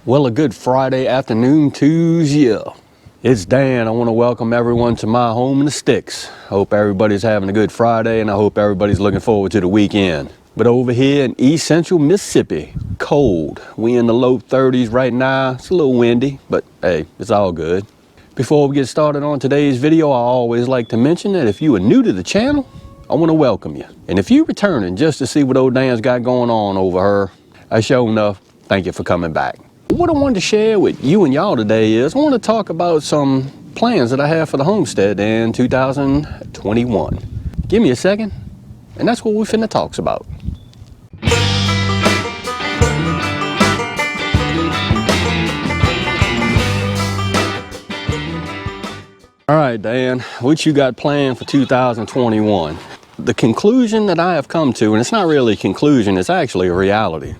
Well, a good Friday afternoon to you. It's Dan. I want to welcome everyone to my home in the sticks. Hope everybody's having a good Friday, and I hope everybody's looking forward to the weekend. But over here in East Central Mississippi, cold. We in the low 30s right now. It's a little windy, but hey, it's all good. Before we get started on today's video, I always like to mention that if you are new to the channel, I want to welcome you. And if you're returning just to see what old Dan's got going on over her, I sure enough, thank you for coming back. What I wanted to share with you and y'all today is I want to talk about some plans that I have for the homestead in 2021. Give me a second, and that's what we finna talk about. All right, Dan, what you got planned for 2021? The conclusion that I have come to, and it's not really a conclusion, it's actually a reality.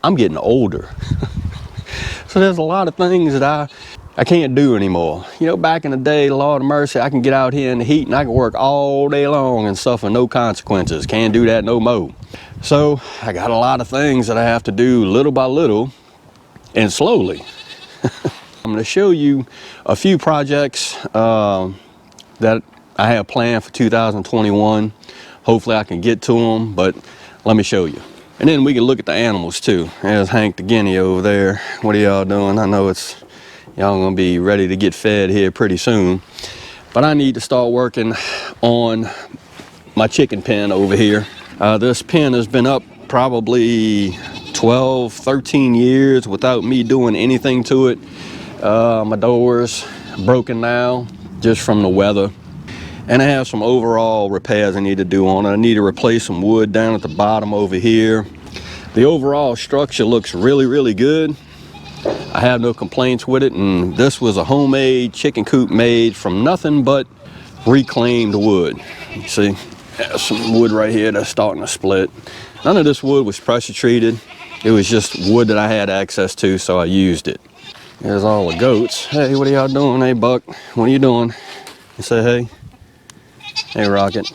I'm getting older. So there's a lot of things that I can't do anymore. You know, back in the day, Lord of mercy, I can get out here in the heat and I can work all day long and suffer no consequences. Can't do that no more. So I got a lot of things that I have to do little by little and slowly. I'm going to show you a few projects that I have planned for 2021. Hopefully I can get to them, but let me show you. And then we can look at the animals too. There's Hank the guinea over there. What are y'all doing? I know it's y'all gonna be ready to get fed here pretty soon. But I need to start working on my chicken pen over here. This pen has been up probably 12, 13 years without me doing anything to it. My door's broken now just from the weather. And I have some overall repairs I need to do on it. I need to replace some wood down at the bottom over here. The overall structure looks really, really good. I have no complaints with it. And this was a homemade chicken coop made from nothing but reclaimed wood. You see, there's some wood right here that's starting to split. None of this wood was pressure treated. It was just wood that I had access to, so I used it. There's all the goats. Hey, what are y'all doing? Hey, Buck, what are you doing? You say hey. Hey, Rocket.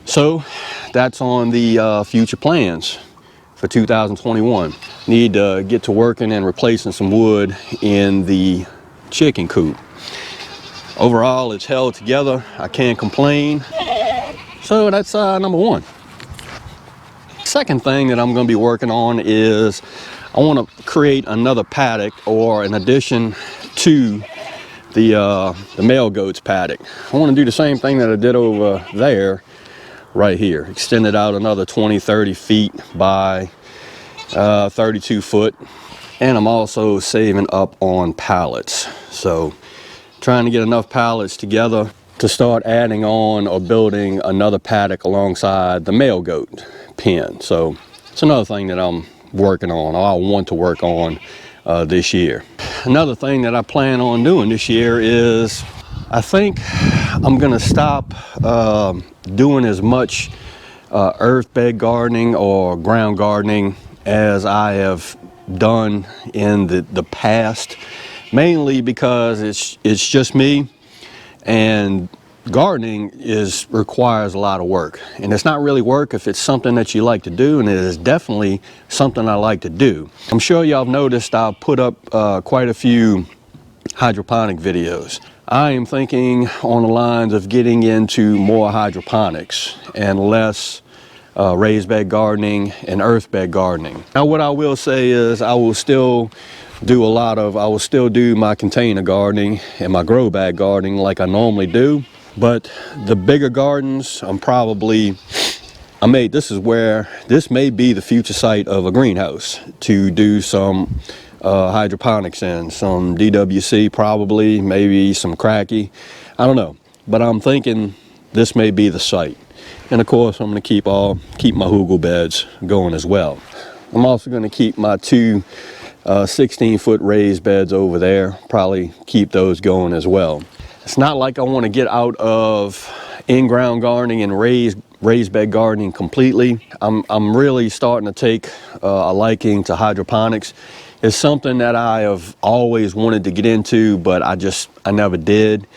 So that's on the future plans for 2021. Need to get to working and replacing some wood in the chicken coop. Overall, it's held together. I can't complain. So that's number one. Second thing that I'm going to be working on is I want to create another paddock or an addition to the male goats paddock. I want to do the same thing that I did over there right here. Extend it out another 20, 30 feet by 32 foot. And I'm also saving up on pallets. So trying to get enough pallets together to start adding on or building another paddock alongside the male goat pen. So it's another thing that I'm working on, or I want to work on this year. Another thing that I plan on doing this year is I think I'm gonna stop doing as much earth bed gardening or ground gardening as I have done in the past, mainly because it's just me, and gardening requires a lot of work. And it's not really work if it's something that you like to do, and it is definitely something I like to do. I'm sure y'all have noticed I've put up quite a few hydroponic videos. I am thinking on the lines of getting into more hydroponics and less raised bed gardening and earth bed gardening. Now what I will say is I will still do my container gardening and my grow bag gardening like I normally do. But the bigger gardens, this may be the future site of a greenhouse to do some hydroponics in, some DWC probably, maybe some cracky, I don't know. But I'm thinking this may be the site. And of course I'm going to keep my hugel beds going as well. I'm also going to keep my two 16-foot raised beds over there, probably keep those going as well. It's not like I want to get out of in-ground gardening and raised bed gardening completely. I'm really starting to take a liking to hydroponics. It's something that I have always wanted to get into, but I never did.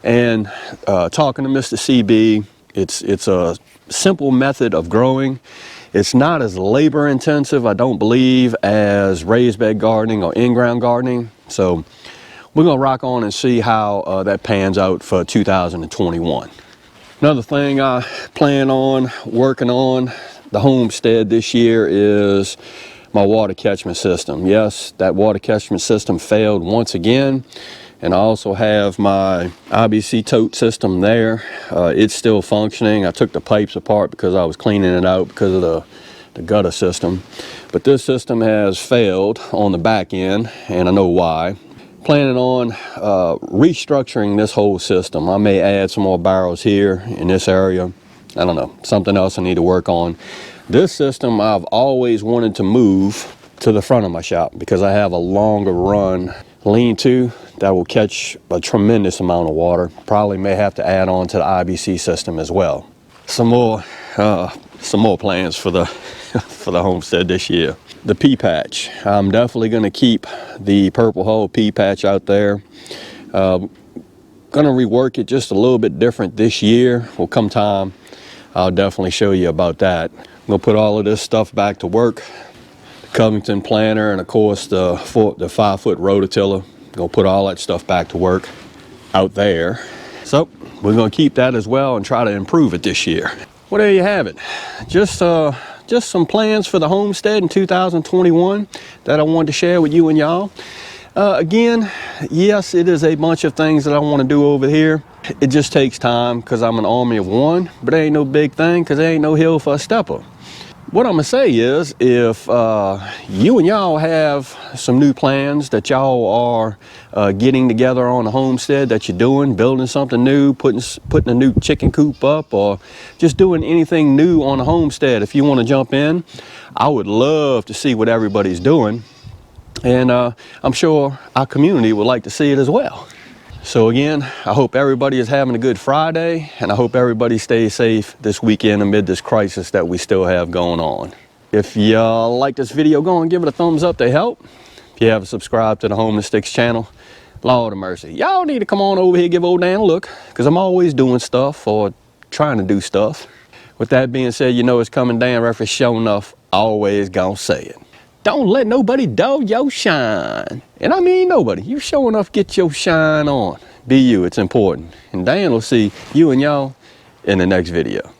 And talking to Mr. CB, it's a simple method of growing. It's not as labor intensive, I don't believe, as raised bed gardening or in-ground gardening. So we're gonna rock on and see how that pans out for 2021. Another thing I plan on working on the homestead this year is my water catchment system. Yes, that water catchment system failed once again. And I also have my IBC tote system there. It's still functioning. I took the pipes apart because I was cleaning it out because of the gutter system. But this system has failed on the back end, and I know why. Planning on restructuring this whole system. I may add some more barrels here in this area. I don't know, something else I need to work on. This system I've always wanted to move to the front of my shop because I have a longer run lean-to that will catch a tremendous amount of water. Probably may have to add on to the IBC system as well. Some more plans for the for the homestead this year. The pea patch. I'm definitely going to keep the purple hull pea patch out there. Going to rework it just a little bit different this year. Will come time, I'll definitely show you about that. I'm going to put all of this stuff back to work. The Covington planter and of course the 5-foot rototiller. Going to put all that stuff back to work out there. So we're going to keep that as well and try to improve it this year. Well, there you have it. Just some plans for the homestead in 2021 that I wanted to share with you and y'all. Again, yes, it is a bunch of things that I want to do over here. It just takes time because I'm an army of one, but it ain't no big thing because there ain't no hill for a stepper. What I'm gonna say is, if you and y'all have some new plans that y'all are getting together on the homestead that you're doing, building something new, putting a new chicken coop up, or just doing anything new on the homestead, if you want to jump in, I would love to see what everybody's doing, and I'm sure our community would like to see it as well. So again, I hope everybody is having a good Friday, and I hope everybody stays safe this weekend amid this crisis that we still have going on. If y'all like this video, go and give it a thumbs up to help. If you haven't subscribed to the Home and Sticks channel, Lord of mercy, y'all need to come on over here, give old Dan a look, because I'm always doing stuff or trying to do stuff. With that being said, you know it's coming. Dan Reference, sure enough, always gonna say it. Don't let nobody dull your shine. And I mean nobody. You sure enough get your shine on. Be you, it's important. And Dan will see you and y'all in the next video.